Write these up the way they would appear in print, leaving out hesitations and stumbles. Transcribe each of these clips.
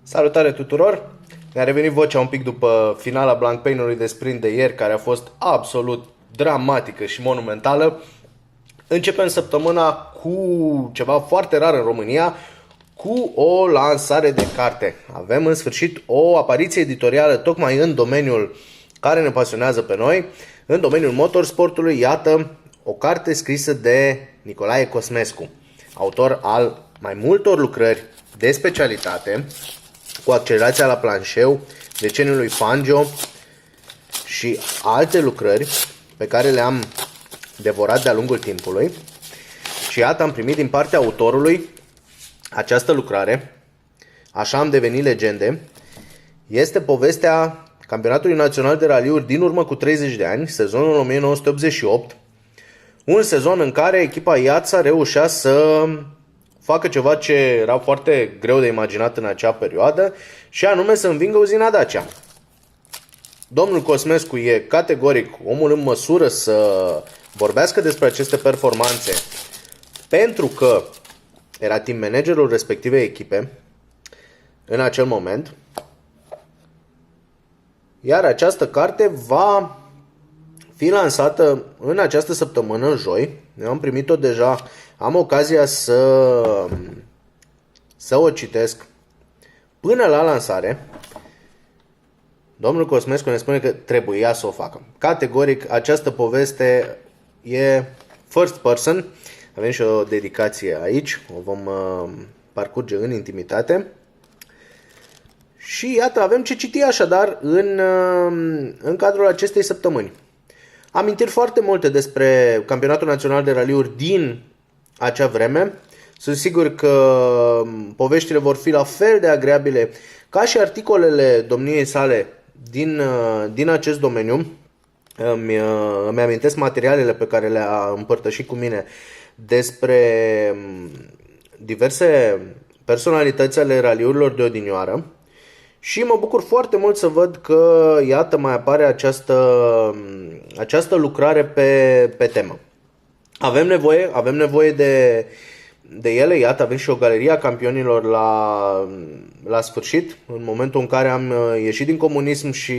Salutare tuturor! Ne-a revenit vocea un pic după finala Blancpain-ului de sprint de ieri, care a fost absolut dramatică și monumentală. Începem săptămâna cu ceva foarte rar în România, cu o lansare de carte. Avem în sfârșit o apariție editorială tocmai în domeniul care ne pasionează pe noi, în domeniul motorsportului. Iată o carte scrisă de Nicolae Cosmescu, autor al mai multor lucrări de specialitate, cu accelerația la planșeu, deceniul lui Fangio și alte lucrări pe care le-am devorat de-a lungul timpului. Și iată, am primit din partea autorului această lucrare, Așa am devenit legende. Este povestea Campionatului Național de Raliuri din urmă cu 30 de ani, sezonul 1988, un sezon în care echipa Iatsa reușea să facă ceva ce era foarte greu de imaginat în acea perioadă, și anume să învingă uzina Dacia. Domnul Cosmescu e categoric omul în măsură să vorbească despre aceste performanțe, pentru că era team managerul respectivei echipe în acel moment. Iar această carte va fi lansată în această săptămână, joi. Eu am primit-o deja, am ocazia să o citesc până la lansare. Domnul Cosmescu ne spune că trebuia să o facă. Categoric, această poveste e first person. Avem și o dedicație aici, o vom parcurge în intimitate. Și iată, avem ce citi așadar în cadrul acestei săptămâni. Amintiri foarte multe despre Campionatul Național de Raliuri din acea vreme. Sunt sigur că poveștile vor fi la fel de agreabile ca și articolele domniei sale din acest domeniu. Îmi amintesc materialele pe care le-a împărtășit cu mine despre diverse personalități ale raliurilor de odinioară. Și mă bucur foarte mult să văd că, iată, mai apare această lucrare pe temă. Avem nevoie de ele. Iată, avem și o galerie a campionilor la sfârșit, în momentul în care am ieșit din comunism și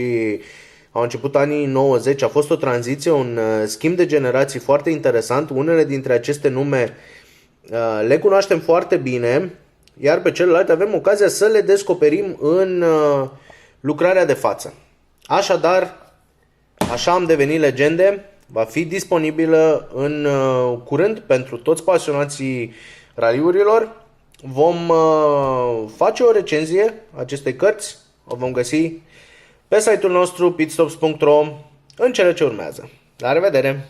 au început anii 90. A fost o tranziție, un schimb de generații foarte interesant. Unele dintre aceste nume le cunoaștem foarte bine, iar pe celelalte avem ocazia să le descoperim în lucrarea de față. Așadar, Așa am devenit legende va fi disponibilă în curând pentru toți pasionații raliurilor. Vom face o recenzie acestei cărți, o vom găsi pe site-ul nostru pitstops.ro în cele ce urmează. La revedere!